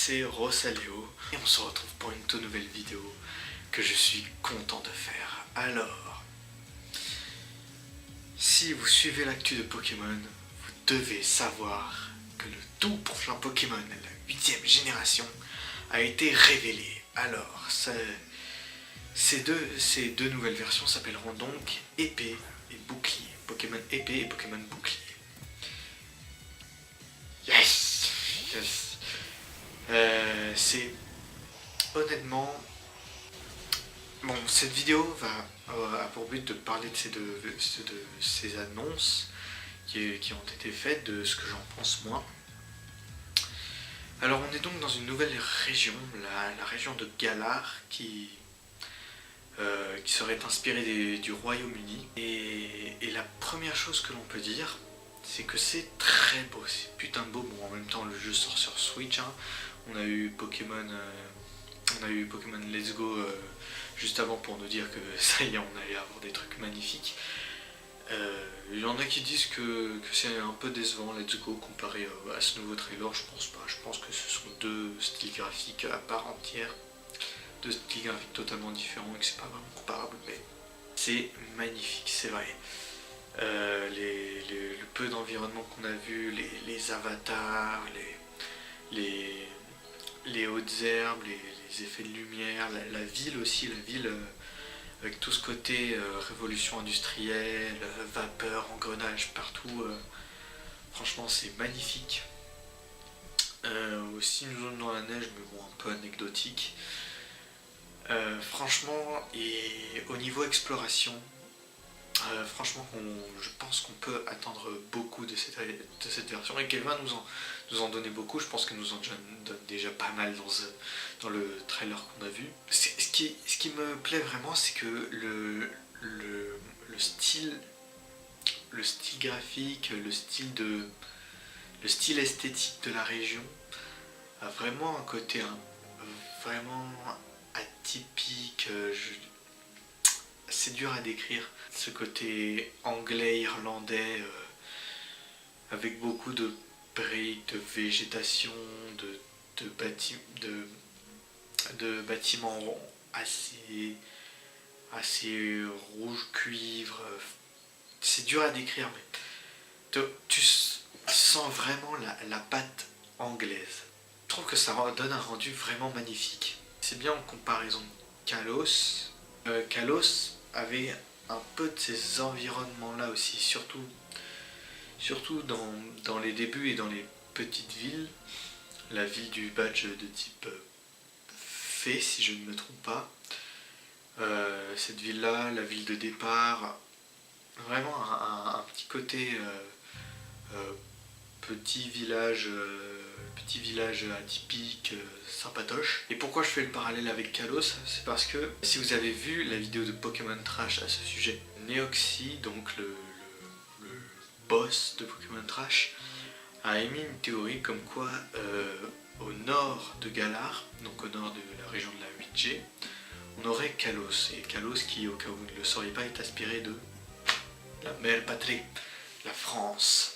c'est Rosaléo et on se retrouve pour une toute nouvelle vidéo que je suis content de faire. Alors, si vous suivez l'actu de Pokémon, vous devez savoir que le tout prochain Pokémon, la 8ème génération, a été révélé. Alors, ces deux nouvelles versions s'appelleront donc Épée et Bouclier. Pokémon Épée et Pokémon Bouclier. Yes, yes. C'est honnêtement... Bon, cette vidéo a pour but de parler de ces annonces qui ont été faites, de ce que j'en pense moi. Alors on est donc dans une nouvelle région, la région de Galar, qui serait inspirée du Royaume-Uni. Et la première chose que l'on peut dire, c'est que c'est très beau, c'est putain de beau. Bon, en même temps le jeu sort sur Switch, hein. On a eu Pokémon Let's Go juste avant pour nous dire que ça y est, on allait avoir des trucs magnifiques. Il y en a qui disent que c'est un peu décevant Let's Go comparé à ce nouveau trailer. Je pense pas, je pense que ce sont deux styles graphiques à part entière, deux styles graphiques totalement différents et que c'est pas vraiment comparable, mais c'est magnifique, c'est vrai. Le peu d'environnement qu'on a vu, les avatars, les hautes herbes, les effets de lumière, la ville aussi, avec tout ce côté révolution industrielle, vapeur, engrenage partout, franchement c'est magnifique. Aussi une zone dans la neige, mais bon, un peu anecdotique. Franchement, et au niveau exploration, franchement, je pense qu'on peut attendre beaucoup de cette version et qu'elle va nous en donner beaucoup. Je pense qu'elle nous en donne déjà pas mal dans le trailer qu'on a vu. Ce qui me plaît vraiment, c'est que le style graphique, le style esthétique de la région a vraiment un côté vraiment atypique. C'est dur à décrire, ce côté anglais, irlandais, avec beaucoup de briques, de végétation, de bâtiments assez rouge cuivre. C'est dur à décrire, mais tu sens vraiment la patte anglaise. Je trouve que ça donne un rendu vraiment magnifique. C'est bien en comparaison de Kalos. Kalos avait un peu de ces environnements-là aussi, surtout dans les débuts et dans les petites villes. La ville du badge de type fée, si je ne me trompe pas. Cette ville-là, la ville de départ, vraiment un petit côté petit village atypique, sympatoche. Et pourquoi je fais le parallèle avec Kalos, c'est parce que si vous avez vu la vidéo de Pokémon Trash à ce sujet, Neoxy, donc le boss de Pokémon Trash, a émis une théorie comme quoi au nord de Galar, donc au nord de la région de la 8G, on aurait Kalos. Et Kalos, qui au cas où vous ne le sauriez pas, est inspiré de la belle patrie, la France.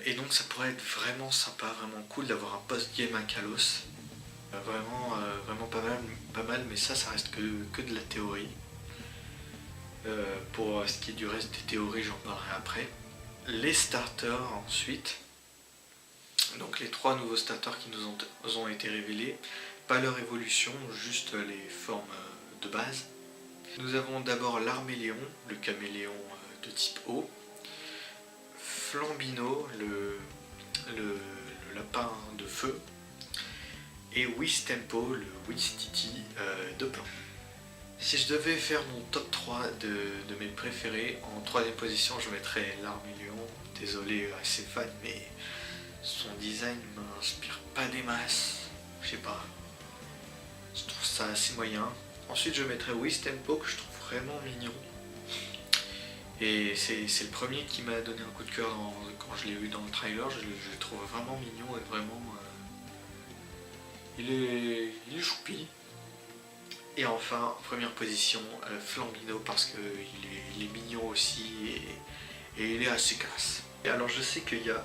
Et donc ça pourrait être vraiment sympa, vraiment cool d'avoir un post-game à Kalos. Vraiment pas mal, mais ça reste que de la théorie. Pour ce qui est du reste des théories, j'en parlerai après. Les starters ensuite, donc les 3 nouveaux starters qui nous ont été révélés, pas leur évolution, juste les formes de base. Nous avons d'abord l'Arméléon, le caméléon de type eau, Flambino, le lapin de feu, et Wistempo, le Wistiti de plomb. Si je devais faire mon top 3 de mes préférés, en 3ème position je mettrais l'Arméléon. Désolé à ses fans, mais son design m'inspire pas des masses, je sais pas, je trouve ça assez moyen. Ensuite je mettrais Wistempo, que je trouve vraiment mignon. Et c'est le premier qui m'a donné un coup de cœur quand je l'ai vu dans le trailer. Je le trouve vraiment mignon et vraiment... il est choupi. Et enfin, en première position, Flambino, parce qu'il est mignon aussi et il est assez classe. Et alors je sais qu'il y a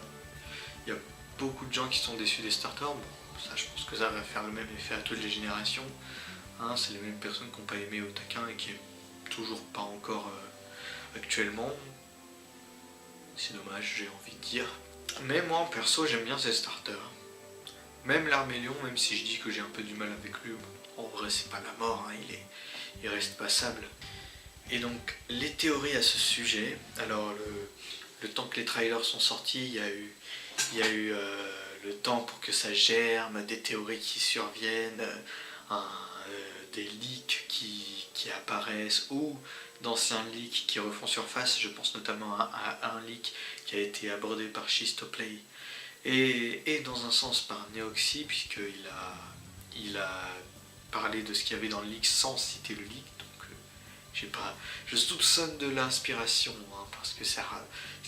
beaucoup de gens qui sont déçus des starters. Bon, ça, je pense que ça va faire le même effet à toutes les générations. Hein, c'est les mêmes personnes qui n'ont pas aimé Otakin et qui n'aiment toujours pas encore actuellement. C'est dommage, j'ai envie de dire. Mais moi, en perso, j'aime bien ces starters. Même l'Armélion, même si je dis que j'ai un peu du mal avec lui, bon, en vrai, c'est pas la mort, hein, il reste passable. Et donc, les théories à ce sujet, alors le temps que les trailers sont sortis, il y a eu le temps pour que ça germe, des théories qui surviennent, des leaks qui apparaissent, ou d'anciens leaks qui refont surface. Je pense notamment à un leak qui a été abordé par Shistoplay, et dans un sens par Neoxy, puisqu'il a parlé de ce qu'il y avait dans le leak sans citer le leak. Je sais pas, je soupçonne de l'inspiration, hein, parce que ce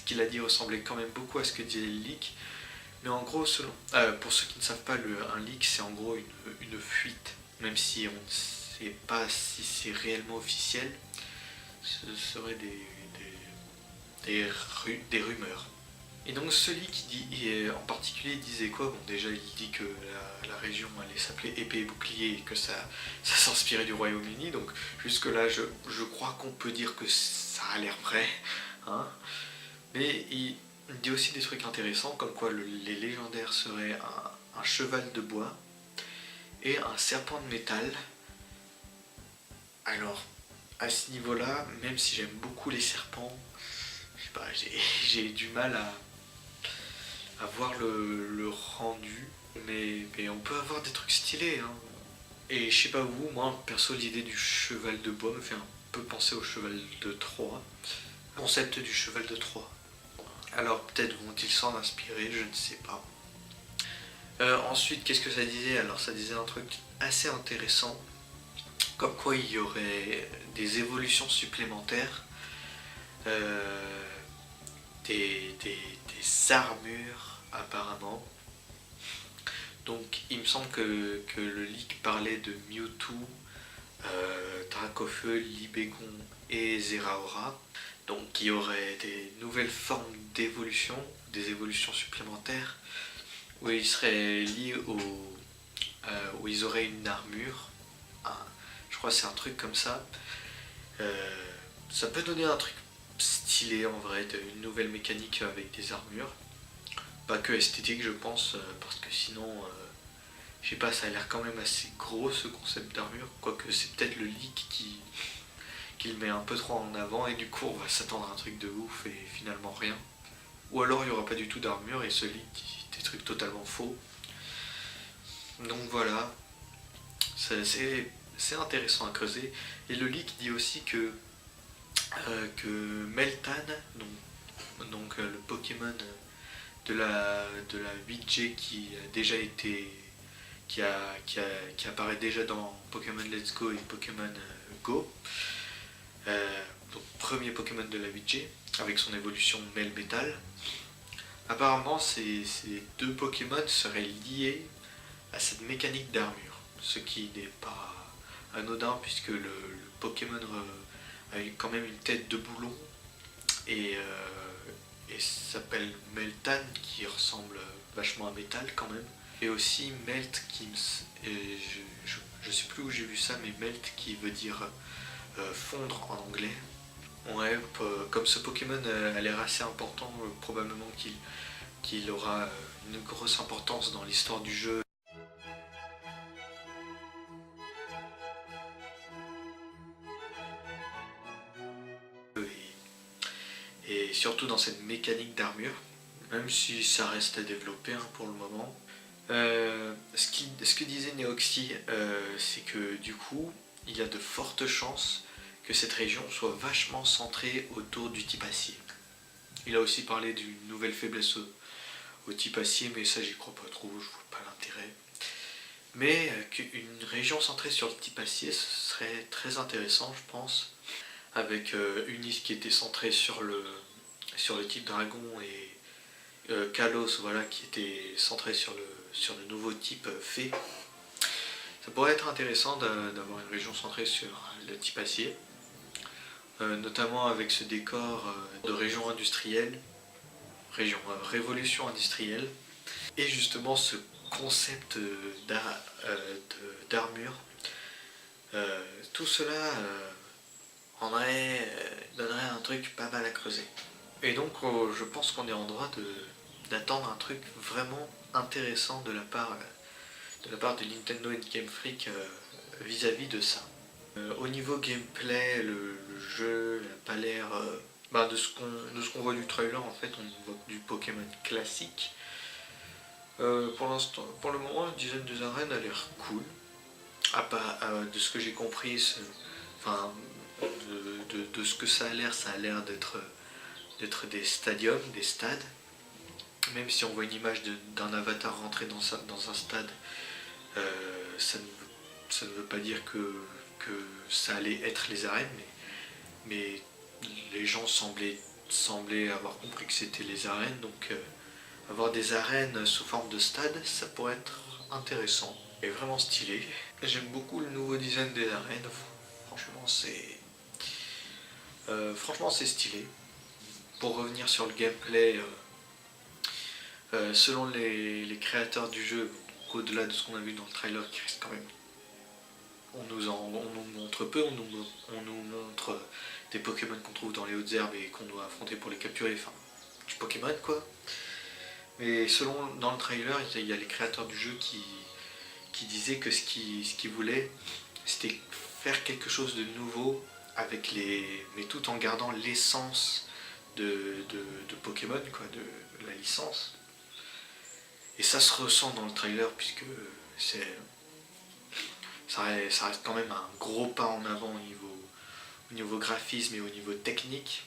qu'il a dit ressemblait quand même beaucoup à ce que disait le leak. Mais en gros, pour ceux qui ne savent pas, un leak, c'est en gros une fuite. Même si on ne sait pas si c'est réellement officiel, ce serait des rumeurs. Et donc ce leak, en particulier, disait quoi? Bon, déjà, il dit que la région allait s'appeler Épée et Bouclier et que ça s'inspirait du Royaume-Uni. Donc jusque-là, je crois qu'on peut dire que ça a l'air vrai. Hein, mais il dit aussi des trucs intéressants, comme quoi les légendaires seraient un cheval de bois et un serpent de métal. Alors, à ce niveau-là, même si j'aime beaucoup les serpents, je sais pas, j'ai du mal à voir le rendu, mais on peut avoir des trucs stylés. Hein. Et je sais pas vous, moi perso, l'idée du cheval de bois me fait un peu penser au cheval de Troie. Le concept du cheval de Troie. Alors peut-être vont-ils s'en inspirer, je ne sais pas. Ensuite, qu'est-ce que ça disait? Alors ça disait un truc assez intéressant, comme quoi il y aurait des évolutions supplémentaires, des armures apparemment. Donc il me semble que le leak parlait de Mewtwo, Dracofeu, Libégon et Zeraora. Donc il y aurait des nouvelles formes d'évolution, des évolutions supplémentaires, où ils seraient liés où ils auraient une armure. Je crois que c'est un truc comme ça. Ça peut donner un truc stylé en vrai, une nouvelle mécanique avec des armures. Pas que esthétique, je pense, parce que sinon, je sais pas, ça a l'air quand même assez gros ce concept d'armure. Quoique c'est peut-être le leak qui le met un peu trop en avant et du coup on va s'attendre à un truc de ouf et finalement rien. Ou alors il n'y aura pas du tout d'armure et ce leak dit des trucs totalement faux. Donc voilà, c'est intéressant à creuser. Et le leak dit aussi que Meltan, donc le Pokémon de la 8G qui a déjà été qui apparaît déjà dans Pokémon Let's Go et Pokémon Go, donc premier Pokémon de la 8G avec son évolution Melmetal. Apparemment ces deux Pokémon seraient liés à cette mécanique d'armure, ce qui n'est pas anodin puisque le Pokémon a quand même une tête de boulon et s'appelle Meltan qui ressemble vachement à Métal quand même. Et aussi Melt qui je sais plus où j'ai vu ça, mais Melt qui veut dire fondre en anglais. Ouais, comme ce Pokémon a l'air assez important, probablement qu'il aura une grosse importance dans l'histoire du jeu. Et surtout dans cette mécanique d'armure, même si ça reste à développer hein, pour le moment. Ce que disait Neoxy, c'est que du coup, il y a de fortes chances que cette région soit vachement centrée autour du type acier. Il a aussi parlé d'une nouvelle faiblesse au type acier, mais ça j'y crois pas trop, je vois pas l'intérêt. Mais qu'une région centrée sur le type acier, ce serait très intéressant, je pense, avec Unis qui était centré sur le type dragon et Kalos, voilà, qui était centré sur le nouveau type fée. Ça pourrait être intéressant d'avoir une région centrée sur le type acier, notamment avec ce décor de région industrielle, révolution industrielle. Et justement ce concept d'armure, tout cela donnerait un truc pas mal à creuser. Et donc je pense qu'on est en droit d'attendre un truc vraiment intéressant de la part de Nintendo et de Game Freak vis-à-vis de ça. Au niveau gameplay, le jeu n'a pas l'air... de ce qu'on voit du trailer, en fait, on voit du Pokémon classique. Pour le moment, le design des arènes a l'air cool. De ce que j'ai compris, de ce que ça a l'air d'être des stadiums, des stades. Même si on voit une image d'un avatar rentrer dans un stade, ça ne veut pas dire que ça allait être les arènes, mais les gens semblaient avoir compris que c'était les arènes, donc avoir des arènes sous forme de stade, ça pourrait être intéressant et vraiment stylé. J'aime beaucoup le nouveau design des arènes, franchement c'est stylé. Pour revenir sur le gameplay, selon les créateurs du jeu, au-delà de ce qu'on a vu dans le trailer qui reste quand même... On nous montre peu, on nous montre des Pokémon qu'on trouve dans les hautes herbes et qu'on doit affronter pour les capturer, enfin du Pokémon quoi. Mais dans le trailer, il y a les créateurs du jeu qui disaient que ce qu'ils voulaient, c'était faire quelque chose de nouveau mais tout en gardant l'essence de Pokémon quoi, de la licence. Et ça se ressent dans le trailer puisque ça reste quand même un gros pas en avant au niveau graphisme et au niveau technique.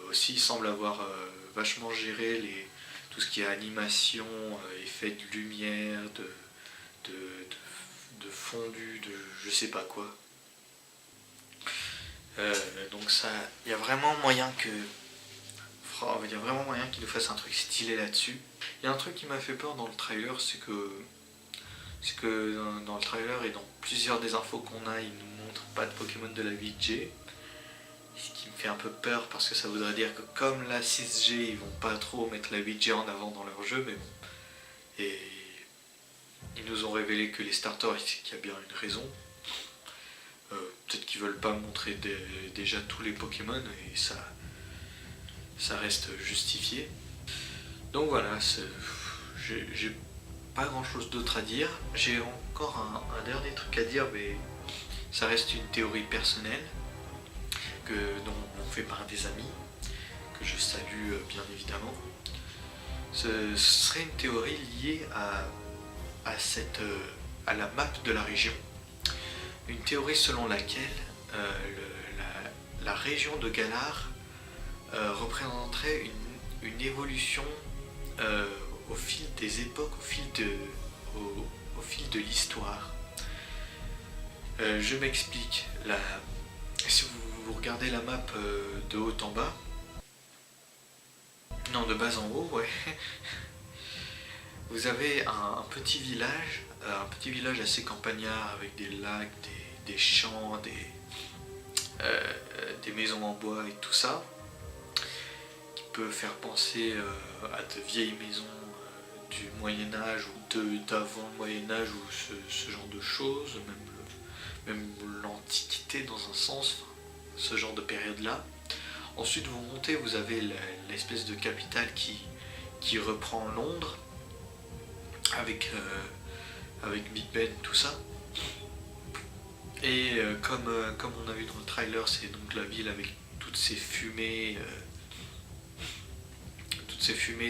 Aussi, il semble avoir vachement géré tout ce qui est animation, effet de lumière, de fondu, de je sais pas quoi. Donc ça, il y a vraiment moyen qu'il nous fasse un truc stylé là-dessus. Il y a un truc qui m'a fait peur dans le trailer, c'est que dans le trailer et dans plusieurs des infos qu'on a, ils nous montrent pas de Pokémon de la 8G. Ce qui me fait un peu peur parce que ça voudrait dire que comme la 6G, ils vont pas trop mettre la 8G en avant dans leur jeu, mais bon. Et ils nous ont révélé que les starters, qu'il y a bien une raison. Peut-être qu'ils veulent pas montrer déjà tous les Pokémon et ça reste justifié. Donc voilà, j'ai pas grand chose d'autre à dire. J'ai encore un dernier truc à dire, mais ça reste une théorie personnelle dont on fait part des amis, que je salue bien évidemment. Ce serait une théorie liée à la map de la région. Une théorie selon laquelle la région de Galar représenterait une évolution au fil des époques, au fil de l'histoire. Je m'explique. Si vous regardez la map de haut en bas, non, de bas en haut, ouais, vous avez un petit village assez campagnard avec des lacs, des champs, des maisons en bois et tout ça, qui peut faire penser à de vieilles maisons du Moyen-Âge ou d'avant le Moyen-Âge ou ce genre de choses, même l'Antiquité dans un sens, ce genre de période-là. Ensuite vous montez, vous avez l'espèce de capitale qui reprend Londres avec Big Ben, tout ça. Et comme on a vu dans le trailer, c'est donc la ville avec toutes ces fumées,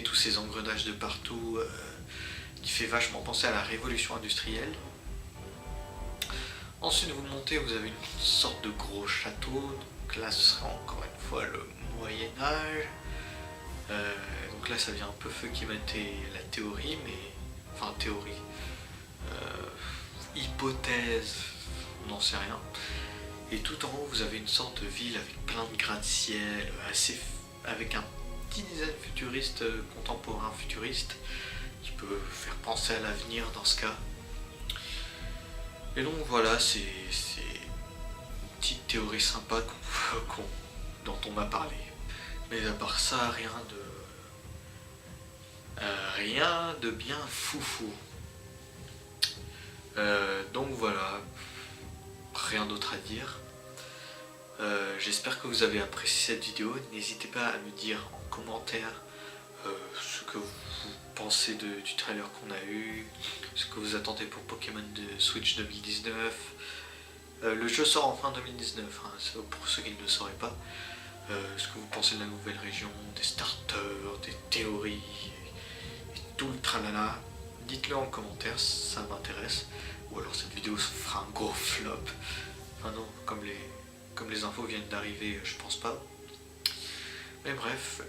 tous ces engrenages de partout, qui fait vachement penser à la révolution industrielle. Ensuite vous montez, vous avez une sorte de gros château, donc là ce sera encore une fois le Moyen-Âge. Donc là ça vient un peu fuckimenter la théorie, hypothèse, on n'en sait rien. Et tout en haut vous avez une sorte de ville avec plein de gratte-ciel, avec un petit design futuriste, contemporain futuriste, qui peut faire penser à l'avenir dans ce cas. Et donc voilà, c'est une petite théorie sympa dont on m'a parlé. Mais à part ça, Rien de bien foufou. Donc voilà, rien d'autre à dire. J'espère que vous avez apprécié cette vidéo. N'hésitez pas à me dire en commentaire ce que vous pensez du trailer qu'on a eu, ce que vous attendez pour Pokémon de Switch 2019. Le jeu sort en fin 2019, hein, pour ceux qui ne le sauraient pas. Ce que vous pensez de la nouvelle région, des starters, des théories, et tout le tralala. Dites-le en commentaire, ça m'intéresse. Ou alors cette vidéo fera un gros flop. Enfin non, comme les infos viennent d'arriver, je pense pas. Mais bref,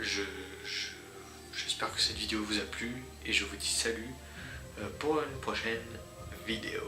j'espère que cette vidéo vous a plu et je vous dis salut pour une prochaine vidéo.